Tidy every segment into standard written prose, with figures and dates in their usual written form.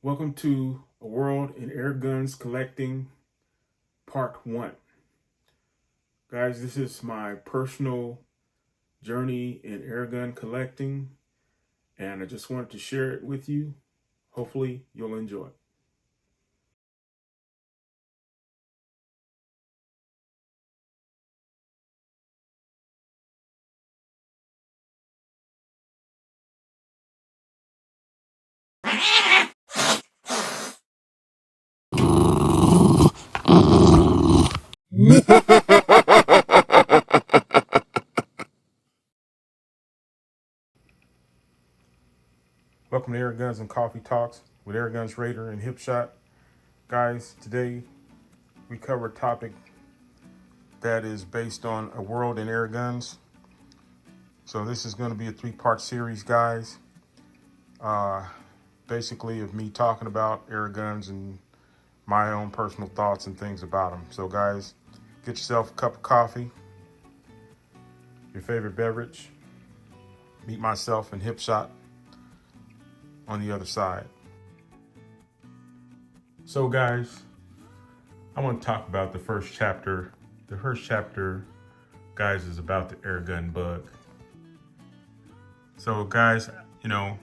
Welcome to A World in Airguns Collecting, Part 1. Guys, this is my personal journey in airgun collecting, and I just wanted to share it with you. Hopefully, you'll enjoy it. Welcome to Airguns and Coffee Talks with Airguns Raider and Hipshot. Guys, today we cover a topic that is based on a world in airguns. So this is going to be a 3-part series, guys. Basically of me talking about airguns and my own personal thoughts and things about them. So guys, get yourself a cup of coffee, your favorite beverage. Meet myself and Hipshot on the other side. So guys, I want to talk about the first chapter. The first chapter, guys, is about the airgun bug. So guys, you know,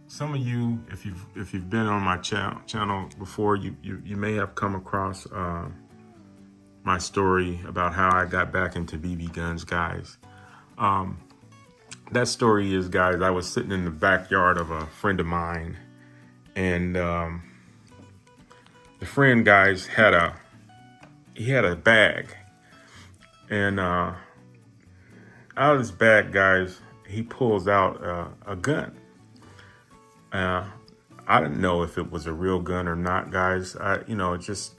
some of you, if you've been on my channel before, you may have come across my story about how I got back into BB guns, guys. That story is, guys, I was sitting in the backyard of a friend of mine, and the friend, guys, had a bag, and out of this bag, guys, he pulls out a gun. I didn't know if it was a real gun or not, guys. It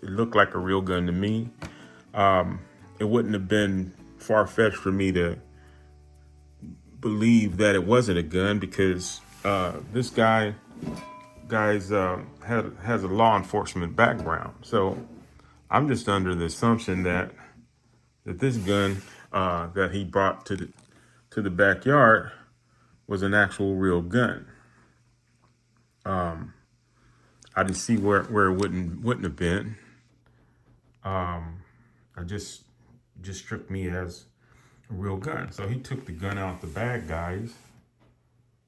looked like a real gun to me. It wouldn't have been far-fetched for me to believe that it wasn't a gun, because this guy, guys, has a law enforcement background. So I'm just under the assumption that this gun that he brought to the backyard was an actual real gun. I didn't see where it wouldn't have been. I just struck me as a real gun. So he took the gun out the bag, guys,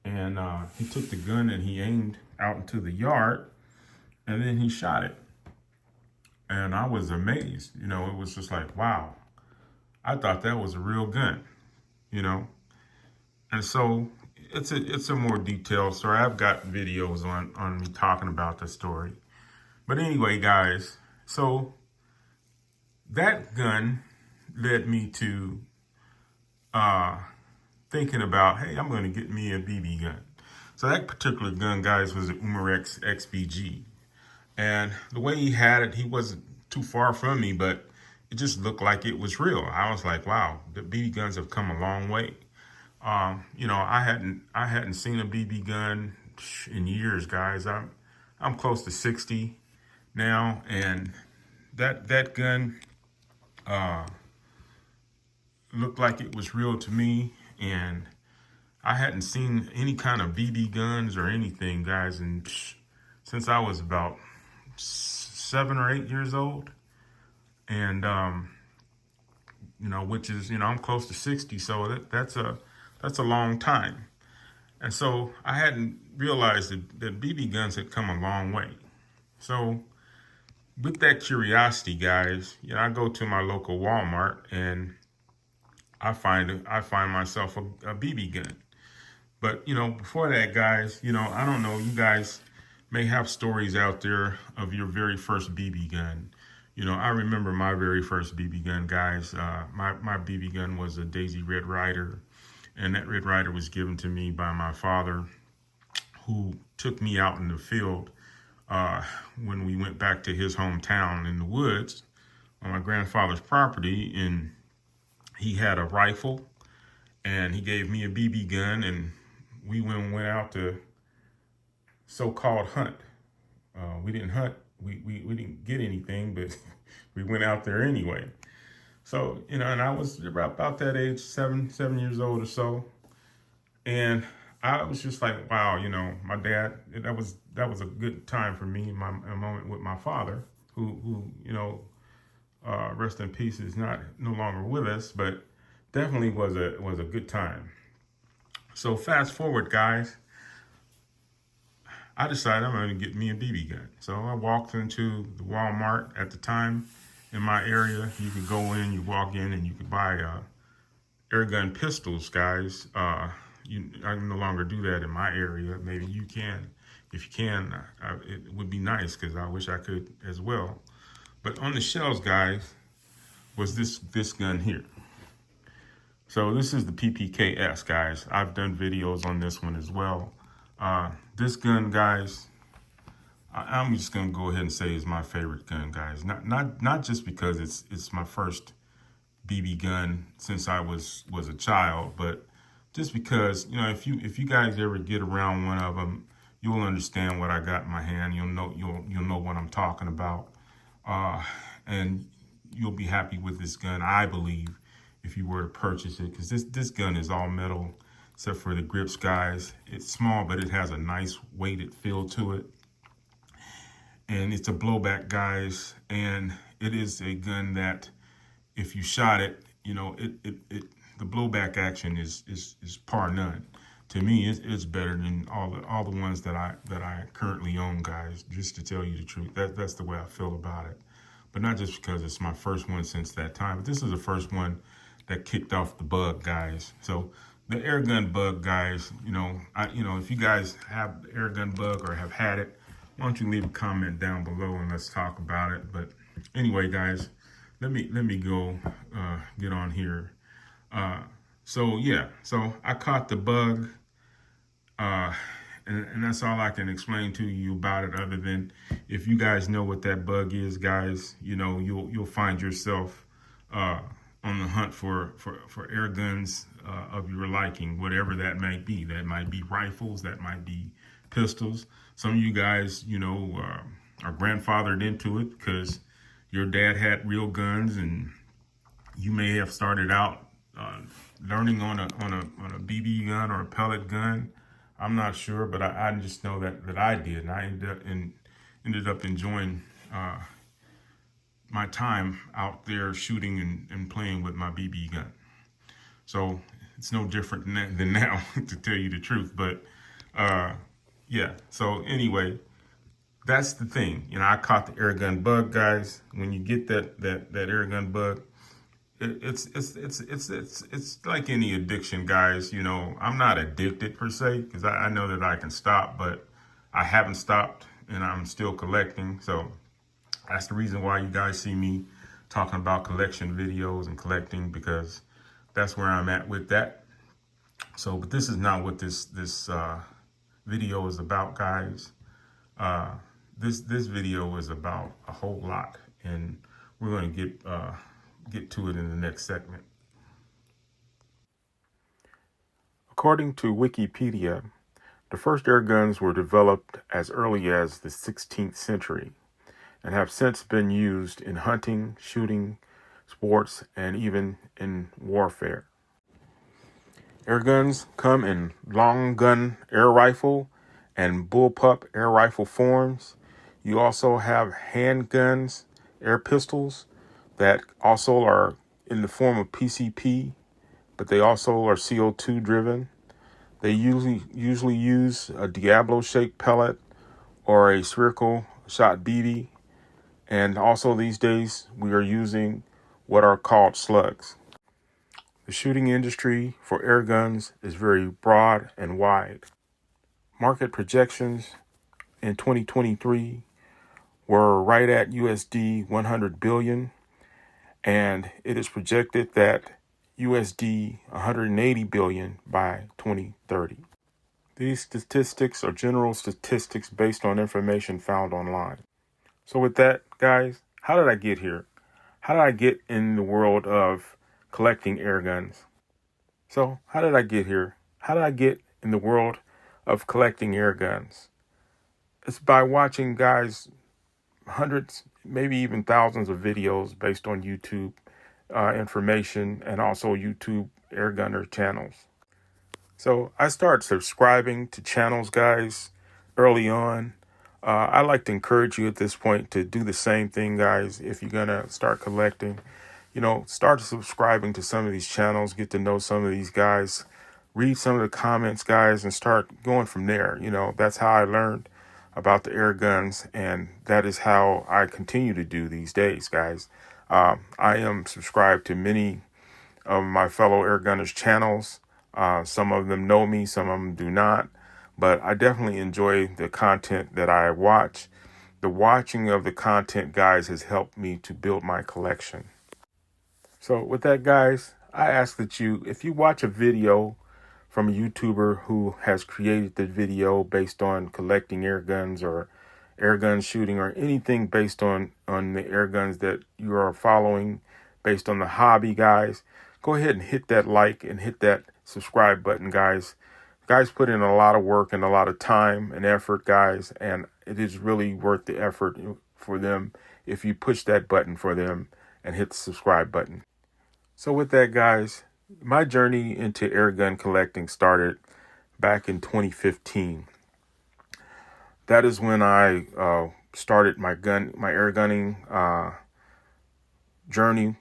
and he took the gun and he aimed out into the yard, and then he shot it. And I was amazed. You know, it was just like, wow, I thought that was a real gun, you know. And so it's a more detailed story. I've got videos on me talking about the story. But anyway, guys, so that gun led me to thinking about, hey, I'm going to get me a BB gun. So that particular gun, guys, was an Umarex XBG. And the way he had it, he wasn't too far from me, but it just looked like it was real. I was like, wow, the BB guns have come a long way. You know, I hadn't seen a BB gun in years, guys. I'm close to 60 now, and that gun looked like it was real to me, and I hadn't seen any kind of BB guns or anything, guys, and since I was about 7 or 8 years old. And you know, which is, you know, I'm close to 60, so that's a long time. And so I hadn't realized that BB guns had come a long way. So with that curiosity, guys, you know, I go to my local Walmart and I find myself a BB gun. But, you know, before that, guys, you know, I don't know, you guys may have stories out there of your very first BB gun. You know, I remember my very first BB gun, guys. My BB gun was a Daisy Red Ryder, and that Red Ryder was given to me by my father, who took me out in the field when we went back to his hometown in the woods on my grandfather's property, and he had a rifle, and he gave me a BB gun, and we went out to so-called hunt. We didn't hunt. We didn't get anything, but we went out there anyway. So, you know, and I was about that age, 7 years old or so. And I was just like, wow, you know, my dad, that was a good time for me, a moment with my father, who rest in peace, is no longer with us, but definitely was a good time. So fast forward, guys, I decided I'm going to get me a BB gun. So I walked into the Walmart at the time in my area. You could go in, you walk in, and you could buy airgun pistols, guys. I can no longer do that in my area. Maybe you can. If you can, it would be nice, because I wish I could as well. But on the shelves, guys, was this gun here. So this is the PPKS, guys. I've done videos on this one as well. This gun, guys, I'm just gonna go ahead and say is my favorite gun, guys. Not just because it's my first BB gun since I was a child, but just because, if you guys ever get around one of them, you'll understand what I got in my hand. You'll know what I'm talking about, and you'll be happy with this gun, I believe, if you were to purchase it, because this gun is all metal except for the grips, guys. It's small, but it has a nice weighted feel to it, and it's a blowback, guys. And it is a gun that, if you shot it, the blowback action is par none. To me, it's better than all the ones that I currently own, guys. Just to tell you the truth, that's the way I feel about it. But not just because it's my first one since that time, but this is the first one that kicked off the bug, guys. So the airgun bug, guys, if you guys have the airgun bug or have had it, why don't you leave a comment down below and let's talk about it. But anyway, guys, let me go get on here. So I caught the bug, and that's all I can explain to you about it. Other than, if you guys know what that bug is, guys, you'll find yourself on the hunt for air guns of your liking, whatever that might be. That might be rifles, that might be pistols. Some of you guys, are grandfathered into it because your dad had real guns, and you may have started out learning on a BB gun or a pellet gun. I'm not sure, but I just know that I did, and I ended up enjoying my time out there shooting and playing with my BB gun. So it's no different than now, to tell you the truth. But yeah. So anyway, that's the thing. I caught the airgun bug, guys. When you get that airgun bug, it's like any addiction, guys. I'm not addicted per se, because I know that I can stop, but I haven't stopped, and I'm still collecting. So that's the reason why you guys see me talking about collection videos and collecting, because that's where I'm at with that. So, but this is not what this video is about, guys. This video is about a whole lot, and we're going to get to it in the next segment. According to Wikipedia, the first air guns were developed as early as the 16th century and have since been used in hunting, shooting, sports, and even in warfare. Air guns come in long gun air rifle and bullpup air rifle forms. You also have handguns, air pistols, that also are in the form of PCP, but they also are CO2 driven. They usually use a Diablo-shaped pellet or a spherical shot BB. And also these days, we are using what are called slugs. The shooting industry for air guns is very broad and wide. Market projections in 2023 were right at USD 100 billion, and it is projected that USD 180 billion by 2030. These statistics are general statistics based on information found online. So with that, guys, how did I get here? How did I get in the world of collecting air guns? So how did I get here? How did I get in the world of collecting air guns? It's by watching, guys, hundreds, maybe even thousands of videos based on YouTube information, and also YouTube air gunner channels. So I started subscribing to channels, guys, early on. I like to encourage you at this point to do the same thing, guys. If you're gonna start collecting, start subscribing to some of these channels, get to know some of these guys, read some of the comments, guys, and start going from there. That's how I learned about the air guns, and that is how I continue to do these days, guys. I am subscribed to many of my fellow air gunners channels. Some of them know me, some of them do not, but I definitely enjoy the content that I watch. The watching of the content, guys, has helped me to build my collection. So with that, guys, I ask that if you watch a video from a YouTuber who has created the video based on collecting air guns or air gun shooting or anything based on the air guns that you are following based on the hobby, guys, go ahead and hit that like and hit that subscribe button, guys. Guys put in a lot of work and a lot of time and effort, guys, and it is really worth the effort for them if you push that button for them and hit the subscribe button. So with that, guys, my journey into air gun collecting started back in 2015. That is when I started my air gunning journey.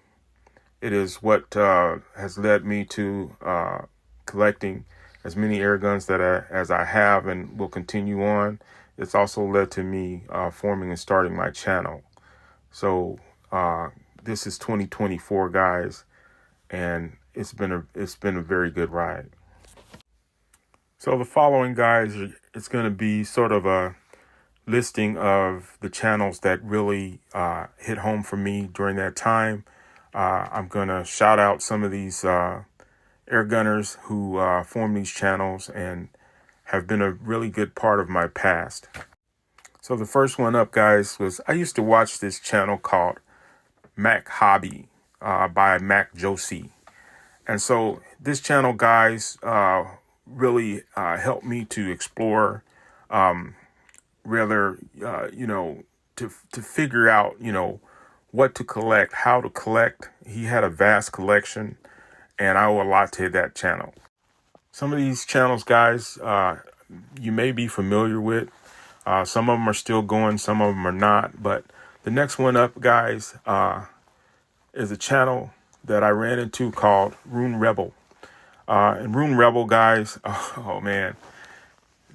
It is what has led me to collecting as many air guns as I have and will continue on. It's also led to me forming and starting my channel. So this is 2024, guys, and it's been a very good ride. So the following, guys, it's going to be sort of a listing of the channels that really hit home for me during that time. I'm going to shout out some of these air gunners who formed these channels and have been a really good part of my past. So the first one up, guys, was I used to watch this channel called Mac Hobby by Mac Josie. And so this channel, guys, really helped me to explore to figure out, what to collect, how to collect. He had a vast collection, and I owe a lot to that channel. Some of these channels, guys, you may be familiar with. Some of them are still going, some of them are not. But the next one up, guys, is a channel that I ran into called Rune Rebel. And Rune Rebel, guys, oh man,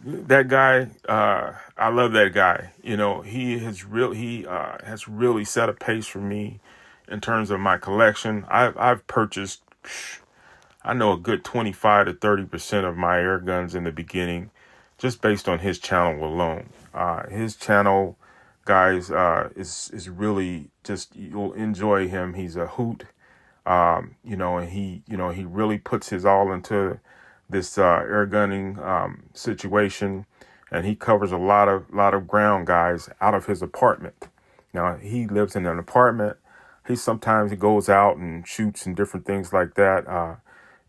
that guy, I love that guy. He has really set a pace for me in terms of my collection. I've purchased, I know, a good 25 to 30% of my air guns in the beginning, just based on his channel alone. His channel, guys, is really just, you'll enjoy him. He's a hoot. And he really puts his all into this air gunning situation, and he covers a lot of ground, guys, out of his apartment. Now, he lives in an apartment. Sometimes he goes out and shoots and different things like that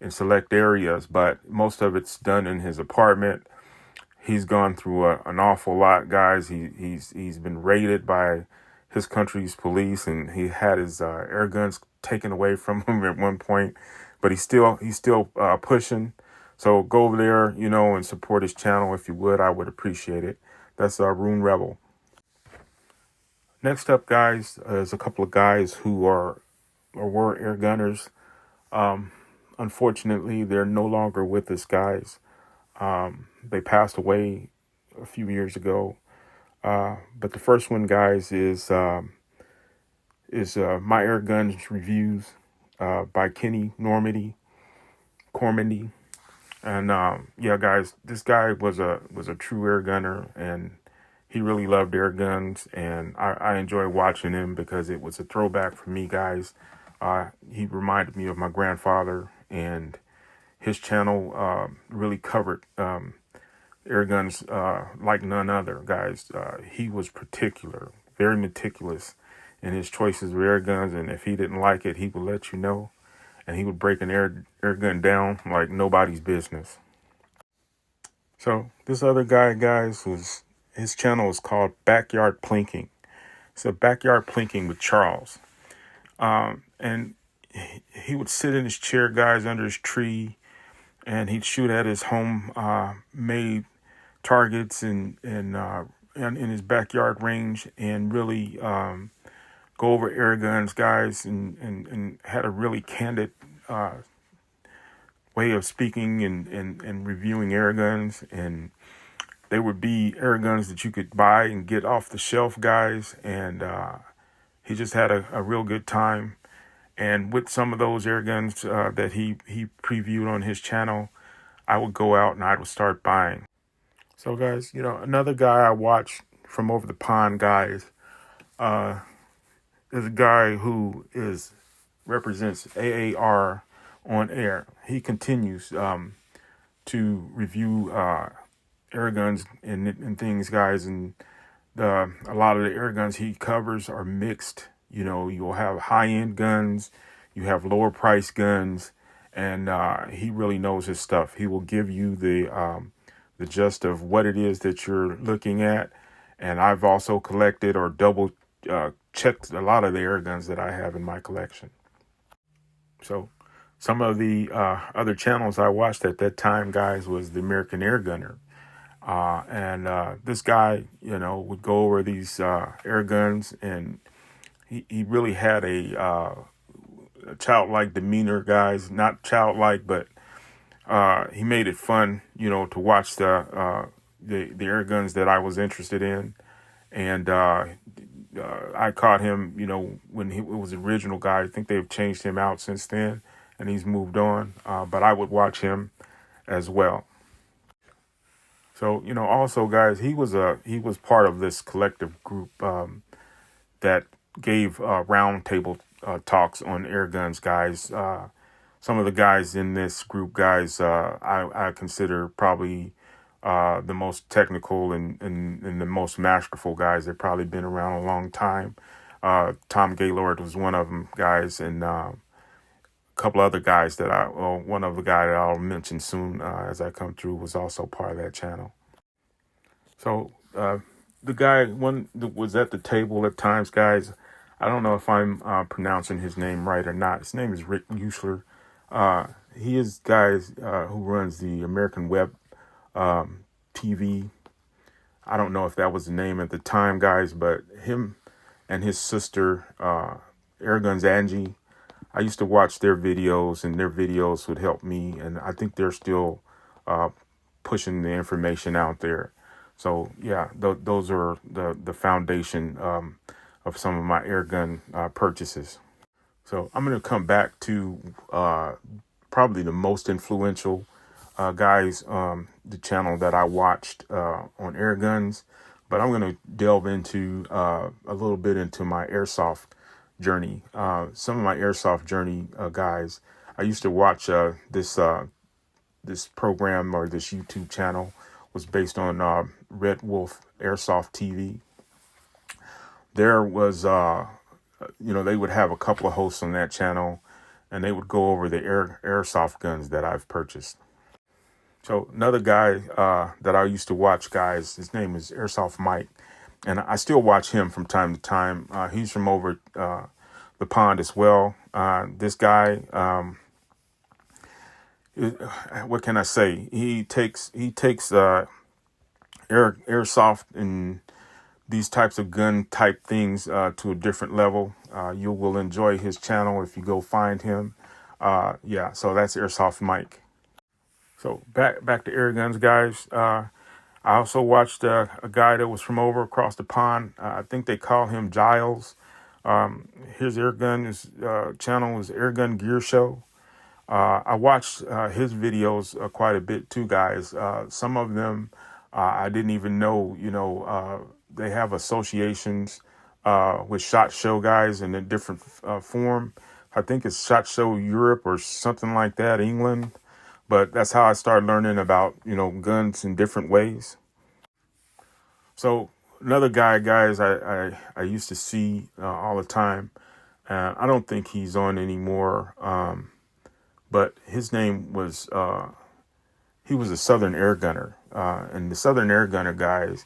in select areas, but most of it's done in his apartment. He's gone through an awful lot, guys. He's been raided by his country's police, and he had his air guns taken away from him at one point, but he's still pushing. So go over there, and support his channel if you would. I would appreciate it. That's Rune Rebel. Next up, guys, is a couple of guys who were air gunners. Unfortunately, they're no longer with us, guys. They passed away a few years ago. But the first one, guys, is My Air Guns Reviews by Kenny Cormandy. And yeah, guys, this guy was a true air gunner, and he really loved air guns, and I enjoy watching him because it was a throwback for me, guys. He reminded me of my grandfather, and his channel really covered air guns like none other, guys. He was particular, very meticulous in his choices of air guns, and if he didn't like it, he would let you know, and he would break an air gun down like nobody's business. So this other guy, guys, his channel is called Backyard Plinking. It's a Backyard Plinking with Charles. And he would sit in his chair, guys, under his tree, and he'd shoot at his home made targets and in his backyard range and really go over air guns, guys, and had a really candid way of speaking and reviewing air guns. And they would be air guns that you could buy and get off the shelf, guys. And he just had a real good time. And with some of those air guns that he previewed on his channel, I would go out and I would start buying. So, guys, another guy I watched from over the pond, guys, is a guy who represents AAR on air. He continues to review air guns and things, guys, and a lot of the air guns he covers are mixed. You'll have high-end guns, you have lower price guns, and he really knows his stuff. He will give you the gist of what it is that you're looking at. And I've also collected or double checked a lot of the air guns that I have in my collection. So some of the other channels I watched at that time, guys, was the American Air Gunner. And this guy, would go over these air guns, and he really had a childlike demeanor, guys. Not childlike, but he made it fun, to watch the air guns that I was interested in. And I caught him, when it was the original guy. I think they've changed him out since then, and he's moved on. But I would watch him as well. So, also, guys, he was part of this collective group that gave roundtable talks on air guns, guys. Some of the guys in this group, guys, I consider probably the most technical and the most masterful guys. They've probably been around a long time. Tom Gaylord was one of them, guys, and a couple other guys one of the guys that I'll mention soon as I come through was also part of that channel. So the guy, one that was at the table at times, guys, I don't know if I'm pronouncing his name right or not. His name is Rick Usler. He is guys who runs the American Web TV. I don't know if that was the name at the time, guys, but him and his sister, Airguns Angie, I used to watch their videos, and their videos would help me. And I think they're still pushing the information out there. So, yeah, those are the foundation of some of my airgun purchases. So I'm going to come back to probably the most influential guys, the channel that I watched on air guns. But I'm going to delve into a little bit into my airsoft journey. Some of my airsoft journey, guys, I used to watch this program, or this YouTube channel was based on Red Wolf Airsoft TV. There was, they would have a couple of hosts on that channel, and they would go over the airsoft guns that I've purchased. So another guy that I used to watch, guys, his name is Airsoft Mike, and I still watch him from time to time. He's from over the pond as well. This guy, what can I say? He takes airsoft and these types of gun type things to a different level. You will enjoy his channel if you go find him. So that's Airsoft Mike. So back to air guns, guys. I also watched a guy that was from over across the pond. I think they call him Giles. His airgun channel is Airgun Gear Show. I watched his videos quite a bit too, guys. Some of them I didn't even know, they have associations with SHOT Show, guys, in a different form. I think it's SHOT Show Europe or something like that, England. But that's how I started learning about, guns in different ways. So another guy, guys, I used to see all the time. I don't think he's on anymore. But his name was, he was a Southern Air Gunner. And the Southern Air Gunner, guys,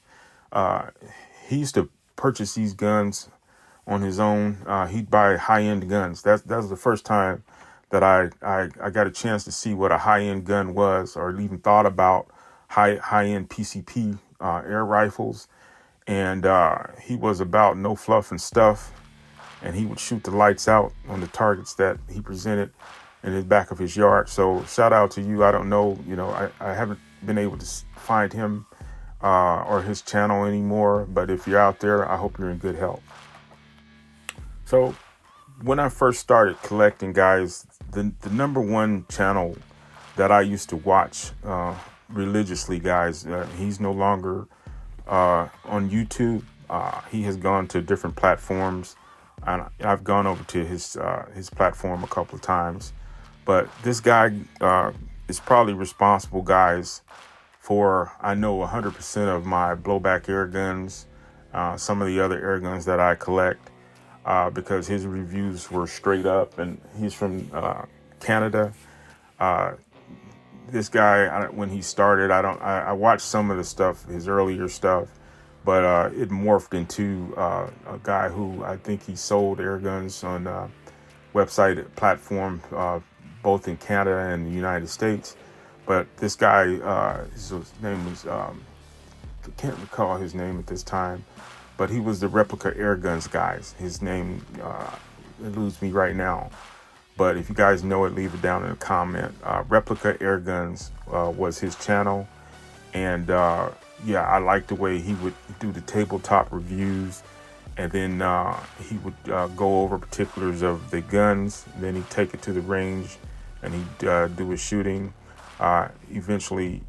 he used to purchase these guns on his own. He'd buy high-end guns. That was the first time that I got a chance to see what a high-end gun was, or even thought about high-end PCP air rifles. and he was about no fluff and stuff, and he would shoot the lights out on the targets that he presented in the back of his yard. So shout out to you. I don't know, I haven't been able to find him or his channel anymore, but if you're out there, I hope you're in good health. So when I first started collecting, guys, the number one channel that I used to watch religiously, guys, he's no longer on YouTube. He has gone to different platforms, and I've gone over to his platform a couple of times. But this guy is probably responsible, guys, for, I know, 100% of my blowback air guns, some of the other air guns that I collect, because his reviews were straight up, and he's from Canada. This guy, when he started, I watched some of the stuff, his earlier stuff, but it morphed into a guy who I think he sold air guns on website platform, both in Canada and the United States. But this guy, his name was, I can't recall his name at this time, but he was the Replica Airguns guys. His name eludes me right now. But if you guys know it, leave it down in a comment. Replica Airguns was his channel. And yeah, I liked the way he would do the tabletop reviews. And then he would go over particulars of the guns. Then he'd take it to the range and he'd do his shooting. Eventually,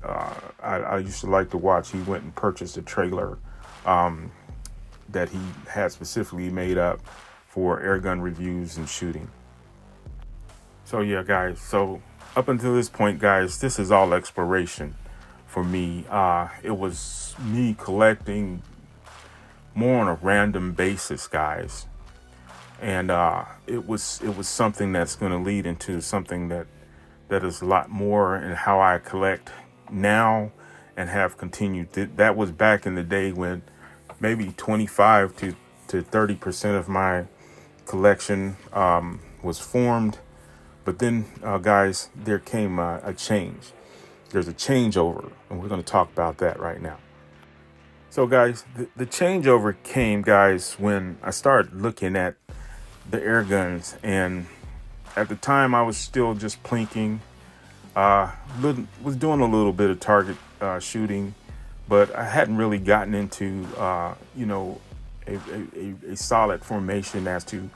I used to like to watch. He went and purchased a trailer that he had specifically made up for airgun reviews and shooting. So yeah, guys, so up until this point, guys, this is all exploration for me. It was me collecting more on a random basis, guys. And it was something that's going to lead into something that is a lot more in how I collect now and have continued. That was back in the day when maybe 25 to 30% of my collection was formed. But then, guys, there came a change. There's a changeover, and we're going to talk about that right now. So, guys, the changeover came, guys, when I started looking at the air guns. And at the time, I was still just plinking. Was doing a little bit of target shooting, but I hadn't really gotten into, a solid formation as to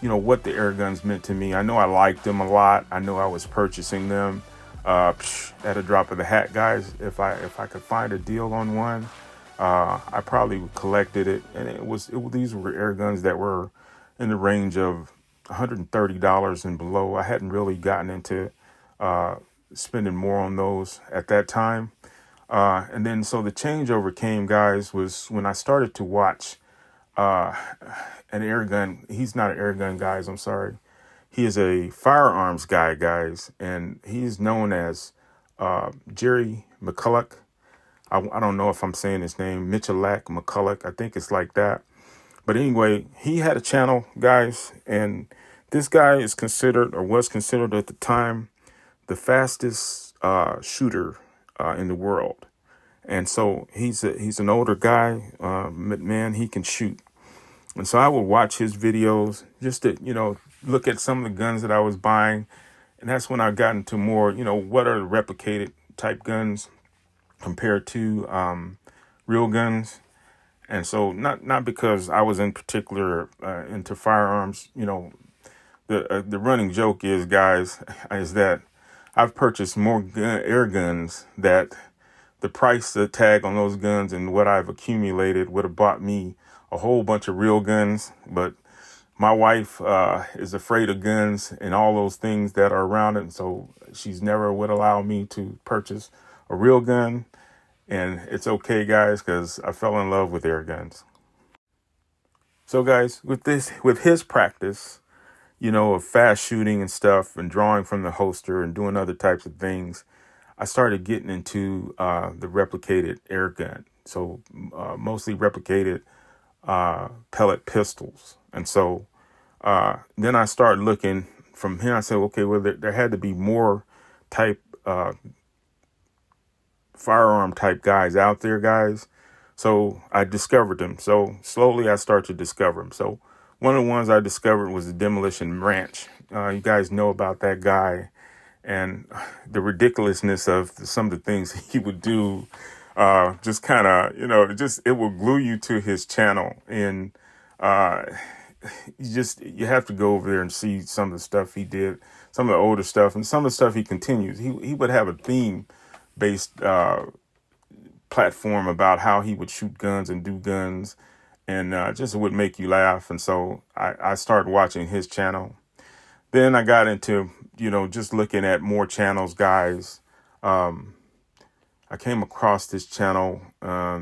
what the air guns meant to me. I know I liked them a lot. I know I was purchasing them at a drop of the hat, guys. If I could find a deal on one, I probably collected it. And these were air guns that were in the range of $130 and below. I hadn't really gotten into spending more on those at that time. And then so the changeover came, guys, was when I started to watch an air gun. He's not an air gun, guys. I'm sorry. He is a firearms guy, guys. And he's known as Jerry Mccullough. I don't know if I'm saying his name, Mccullough. I think it's like that. But anyway, he had a channel, guys. And this guy is considered, or was considered at the time, the fastest shooter in the world. And so he's an older guy, man, he can shoot. And so I would watch his videos just to, look at some of the guns that I was buying. And that's when I got into more, what are the replicated type guns compared to real guns. And so not because I was in particular into firearms, the running joke is, guys, is that I've purchased more air guns that the price tag on those guns and what I've accumulated would have bought me a whole bunch of real guns. But my wife is afraid of guns and all those things that are around it. And so she's never would allow me to purchase a real gun. And it's okay, guys, because I fell in love with air guns. So, guys, with his practice, of fast shooting and stuff and drawing from the holster and doing other types of things, I started getting into the replicated air gun. So mostly replicated pellet pistols. And so then I started looking from here. I said, okay, well, there had to be more type firearm type guys out there, guys. So I discovered them. So slowly I started to discover them. So one of the ones I discovered was the Demolition Ranch. You guys know about that guy and the ridiculousness of some of the things he would do. Just kind of, it will glue you to his channel. And uh, you have to go over there and see some of the stuff he did, some of the older stuff, and some of the stuff he continues. He would have a theme based platform about how he would shoot guns and do guns, and just would make you laugh. And so I started watching his channel. Then I got into, just looking at more channels, guys. I came across this channel. Let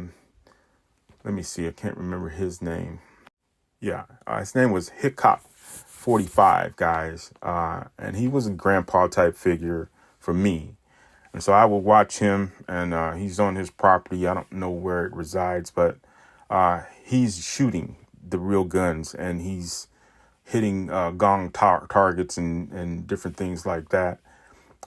me see. I can't remember his name. Yeah, his name was Hickok45, guys. And he was a grandpa type figure for me. And so I will watch him, and he's on his property. I don't know where it resides, but he's shooting the real guns, and he's hitting gong targets and different things like that.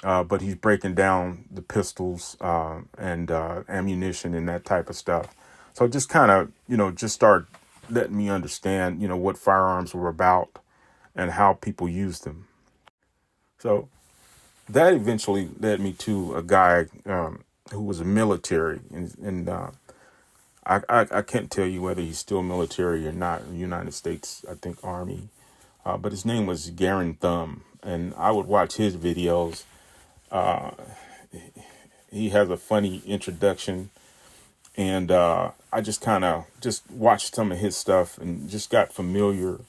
But he's breaking down the pistols and ammunition and that type of stuff. So just kind of, just start letting me understand, what firearms were about and how people used them. So that eventually led me to a guy who was a military, and I can't tell you whether he's still military or not. In the United States, I think Army, but his name was Garen Thumb, and I would watch his videos. He has a funny introduction, and I just kind of just watched some of his stuff and just got familiar,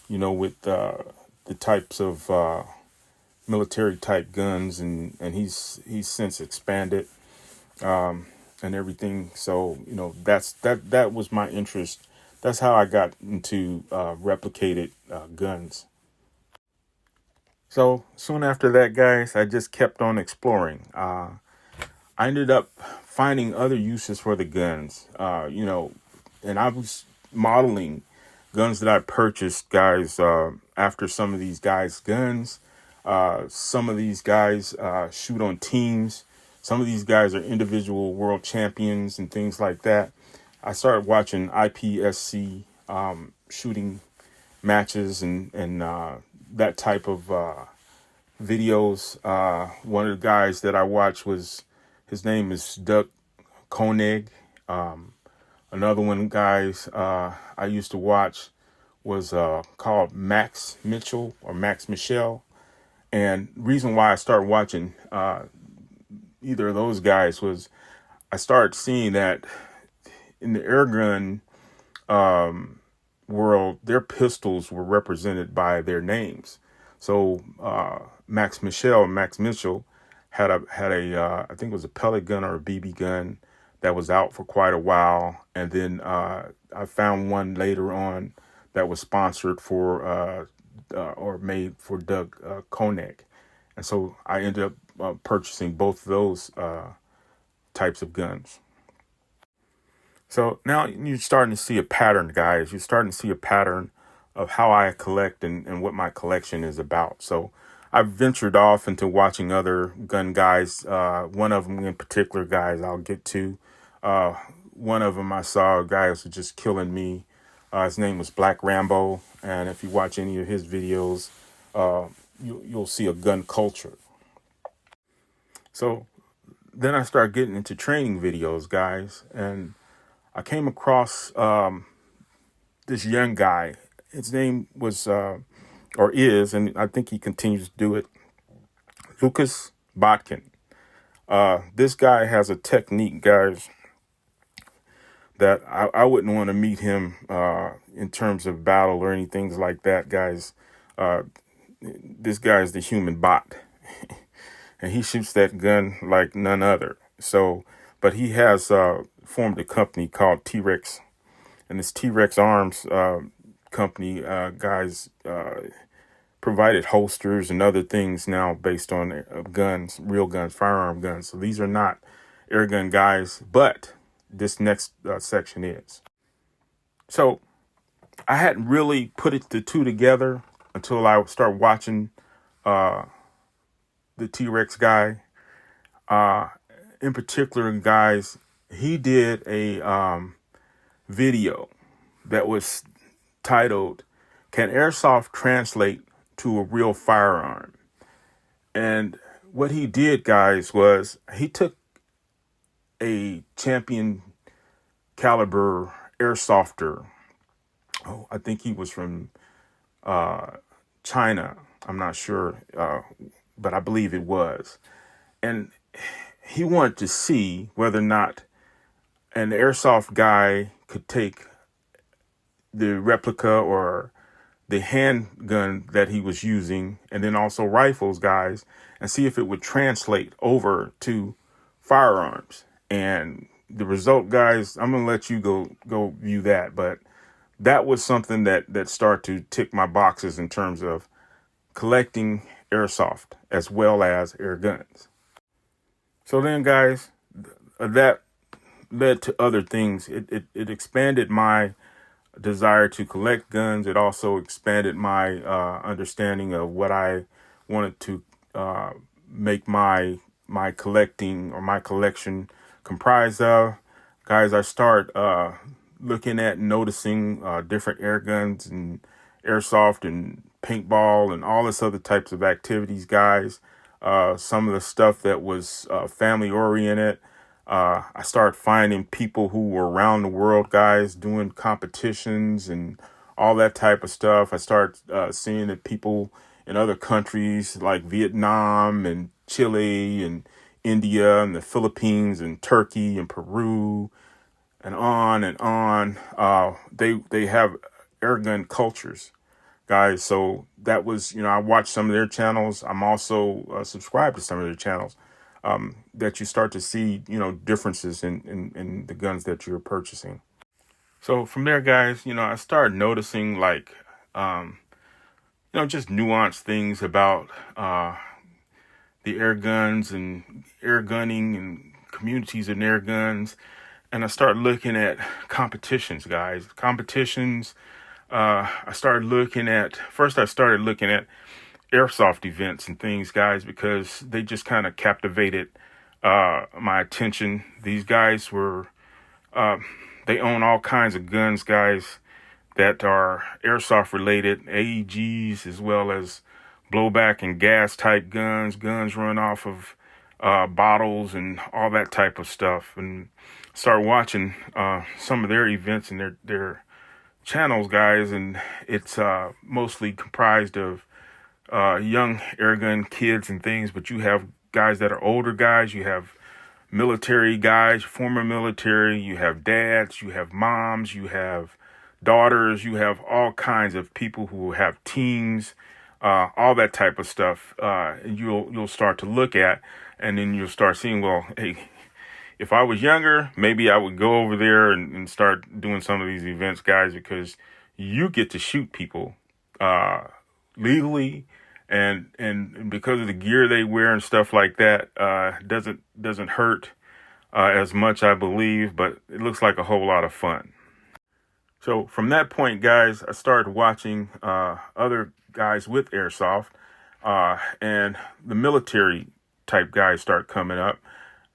with the types of military type guns, and he's since expanded and everything. So that was my interest. That's how I got into replicated guns. So soon after that, guys, I just kept on exploring. I ended up finding other uses for the guns, and I was modeling guns that I purchased, guys, after some of these guys' guns. Some of these guys shoot on teams. Some of these guys are individual world champions and things like that. I started watching IPSC shooting matches and that type of videos. One of the guys that I watched his name is Doug Koenig. Another one, guys, I used to watch was called Max Mitchell or Max Michelle. And reason why I started watching either of those guys was I started seeing that in the airgun world, their pistols were represented by their names. So Max Mitchell had a I think it was a pellet gun or a BB gun that was out for quite a while, and then I found one later on that was sponsored for or made for Doug Koenig, and so I ended up purchasing both of those types of guns. So now you're starting to see a pattern, guys. You're starting to see a pattern of how I collect and what my collection is about. So I've ventured off into watching other gun guys. One of them in particular, guys, I'll get to. One of them I saw a guy who was just killing me. His name was Black Rambo. And if you watch any of his videos, you'll see a gun culture. So then I started getting into training videos, guys. And I came across this young guy. His name was, or is, and I think he continues to do it, Lucas Botkin. This guy has a technique, guys, that I wouldn't want to meet him in terms of battle or anything like that, guys. This guy is the human bot. And he shoots that gun like none other. So, but he has formed a company called T-Rex. And this T-Rex Arms company, guys, provided holsters and other things now based on guns, real guns, firearm guns. So these are not airgun guys, but this next section is. So I hadn't really put the two together until I started watching the T-Rex guy. In particular, guys, he did a video that was titled, "Can Airsoft Translate to a Real Firearm?" And what he did, guys, was he took a champion caliber airsofter. Oh, I think he was from China. I'm not sure, but I believe it was. And he wanted to see whether or not an airsoft guy could take the replica or the handgun that he was using, and then also rifles, guys, and see if it would translate over to firearms. And the result, guys, I'm gonna let you go view that, but that was something that started to tick my boxes in terms of collecting airsoft as well as air guns. So then, guys, that led to other things. It expanded my desire to collect guns. It also expanded my understanding of what I wanted to make my collecting or my collection comprised of. Guys, I start looking at and noticing different air guns and airsoft and paintball and all this other types of activities, guys. Some of the stuff that was family oriented. I started finding people who were around the world, guys, doing competitions and all that type of stuff. I started seeing that people in other countries like Vietnam and Chile and India and the Philippines and Turkey and Peru and on and on. They have airgun cultures, guys. So that was, I watched some of their channels. I'm also subscribed to some of their channels. That you start to see, differences in the guns that you're purchasing. So from there, guys, I started noticing just nuanced things about the air guns and air gunning and communities in air guns. And I started looking at competitions, guys. Competitions. I started looking at airsoft events and things, guys, because they just kind of captivated my attention. These guys they own all kinds of guns, guys, that are airsoft related, AEGs, as well as blowback and gas type guns run off of bottles and all that type of stuff. And start watching some of their events and their channels, guys, and it's mostly comprised of young airgun kids and things, but you have guys that are older guys, you have military guys, former military, you have dads, you have moms, you have daughters, you have all kinds of people who have teams, all that type of stuff. You'll start to look at, and then you'll start seeing, well, hey, if I was younger, maybe I would go over there and start doing some of these events, guys, because you get to shoot people legally, and because of the gear they wear and stuff like that, doesn't hurt as much, I believe, but it looks like a whole lot of fun. So from that point, guys, I started watching other guys with airsoft, and the military type guys start coming up.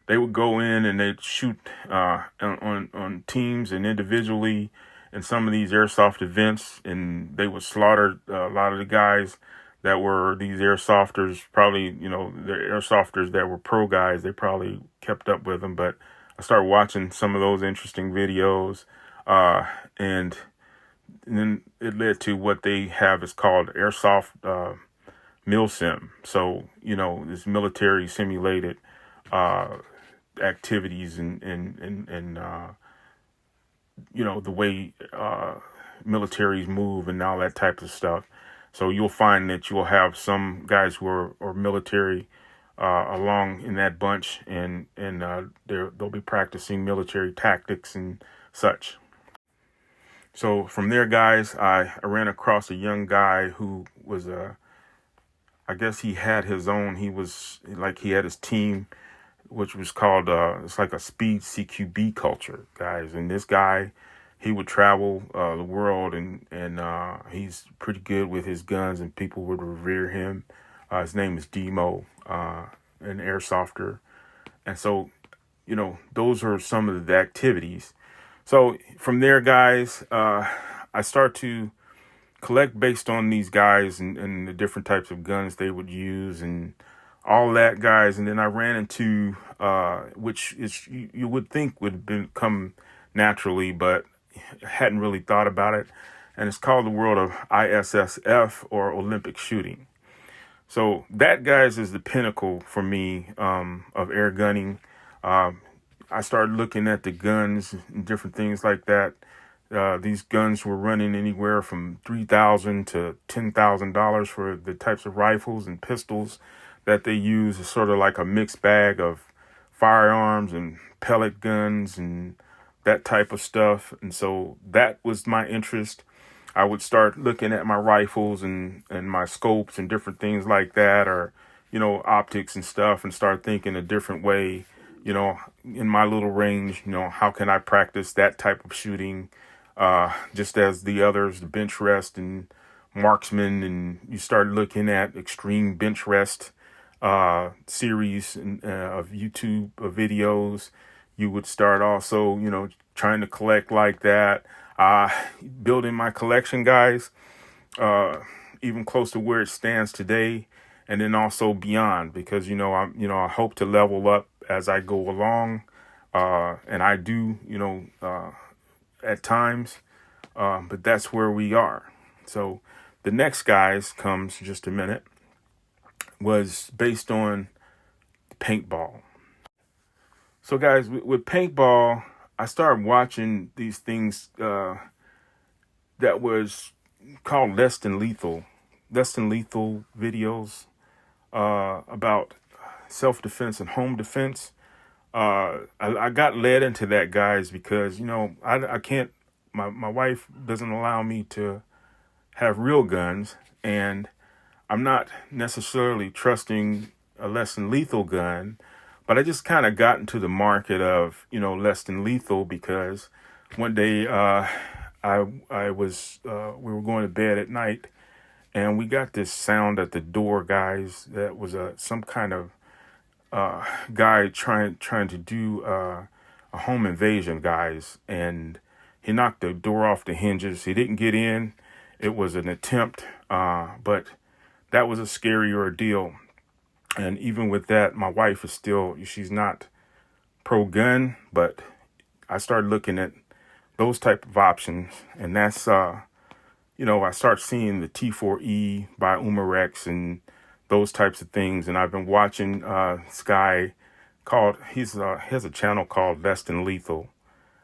They would go in and they'd shoot on teams and individually in some of these airsoft events, and they would slaughter a lot of the guys that were these airsofters. Probably, the airsofters that were pro guys, they probably kept up with them. But I started watching some of those interesting videos, and then it led to what they have is called Airsoft Milsim. So, this military simulated activities and the way militaries move and all that type of stuff. So you'll find that you'll have some guys who are military along in that bunch, and they'll be practicing military tactics and such. So from there, guys, I ran across a young guy who was I guess he had his own. He had his team, which was called it's like a speed CQB culture, guys. And this guy, he would travel the world, and he's pretty good with his guns, and people would revere him. His name is Demo, an airsofter. And so, those are some of the activities. So from there, guys, I start to collect based on these guys and the different types of guns they would use and all that, guys. And then I ran into, which is you would think would come naturally, but hadn't really thought about it. And it's called the world of ISSF, or Olympic shooting. So that, guys, is the pinnacle for me of air gunning. I started looking at the guns and different things like that. These guns were running anywhere from $3,000 to $10,000 for the types of rifles and pistols that they use. It's sort of like a mixed bag of firearms and pellet guns and that type of stuff. And so that was my interest. I would start looking at my rifles and my scopes and different things like that, or, optics and stuff, and start thinking a different way, in my little range, how can I practice that type of shooting? Just as the others, the bench rest and marksman, and you start looking at extreme bench rest series of YouTube videos. You would start also, trying to collect like that, building my collection, guys, even close to where it stands today, and then also beyond, because I hope to level up as I go along, and I do, at times, but that's where we are. So the next, guys, comes just a minute, was based on paintball. So, guys, with paintball, I started watching these things that was called less than lethal videos about self-defense and home defense. I got led into that, guys, because, I can't, my wife doesn't allow me to have real guns, and I'm not necessarily trusting a less than lethal gun, but I just kind of got into the market of, less than lethal, because one day we were going to bed at night, and we got this sound at the door, guys, that was some kind of guy trying to do a home invasion, guys, and he knocked the door off the hinges. He didn't get in. It was an attempt, but that was a scary ordeal. And even with that, my wife is she's not pro-gun, but I started looking at those type of options, and that's, I start seeing the T4E by Umarex and those types of things. And I've been watching this guy called, he has a channel called Less Than Lethal.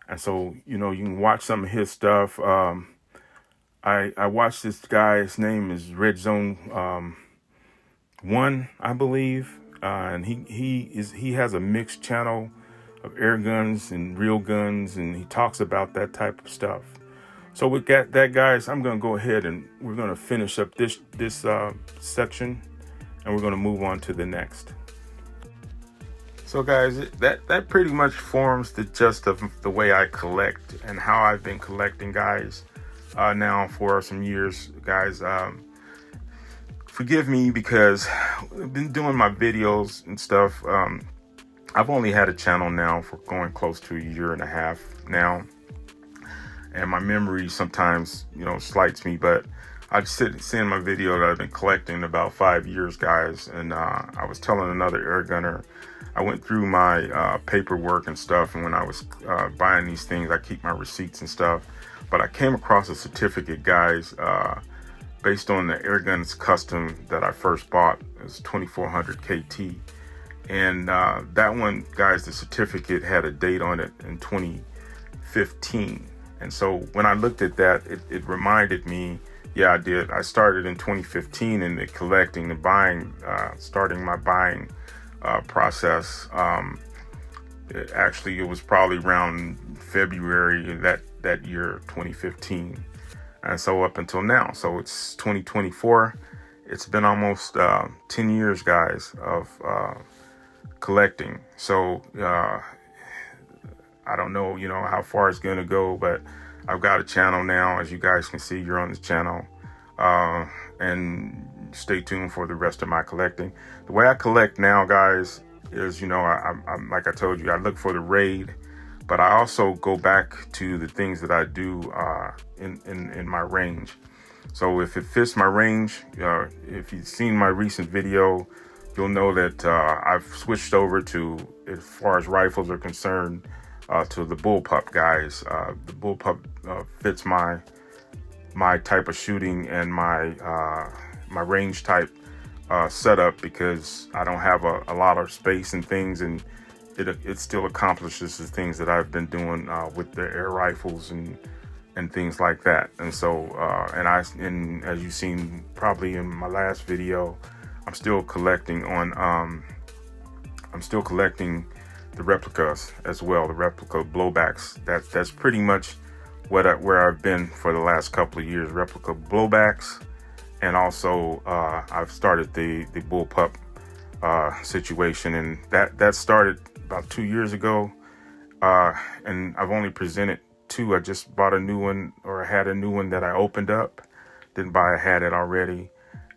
And so, you can watch some of his stuff. I watched this guy, his name is Red Zone 1, I believe. And he has a mixed channel of air guns and real guns, and he talks about that type of stuff. So with that, guys, I'm going to go ahead and we're going to finish up this section, and we're going to move on to the next. So, guys, that pretty much forms the gist of the way I collect and how I've been collecting, guys, now for some years, guys. Forgive me, because I've been doing my videos and stuff. I've only had a channel now for going close to a year and a half now, and my memory sometimes, slights me, but I just seeing my video that I've been collecting about 5 years, guys. And I was telling another air gunner, I went through my paperwork and stuff, and when I was buying these things, I keep my receipts and stuff, but I came across a certificate, guys, based on the Airguns Custom that I first bought. It was 2400 KT. And that one, guys, the certificate had a date on it in 2015. And so when I looked at that, it reminded me, yeah, I did. I started in 2015 in the collecting, the buying, starting my buying process. It was probably around February that year, 2015. And so up until now, so it's 2024. It's been almost 10 years, guys, of collecting. So I don't know, how far it's going to go, but I've got a channel now. As you guys can see, you're on this channel. And stay tuned for the rest of my collecting. The way I collect now, guys, is, I'm like I told you, I look for the raid. But I also go back to the things that I do in my range. So if it fits my range, if you've seen my recent video, you'll know that I've switched over to, as far as rifles are concerned, to the bullpup guys. The bullpup fits my type of shooting and my range type setup, because I don't have a lot of space and things, and it still accomplishes the things that I've been doing with the air rifles and things like that. And so and as you've seen probably in my last video, I'm still collecting the replicas as well, the replica blowbacks. That's pretty much where I've been for the last couple of years, replica blowbacks. And also I've started the bullpup situation, and that started about 2 years ago, and I've only presented 2. I just bought a new one, or I had a new one that I opened up. Didn't buy, I had it already,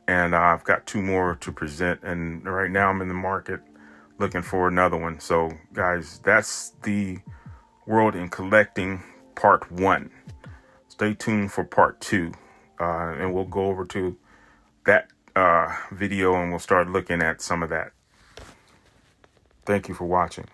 and I've got 2 more to present, and right now I'm in the market looking for another one. So guys, that's the World in Collecting Part 1. Stay tuned for Part 2, and we'll go over to that video and we'll start looking at some of that. Thank you for watching.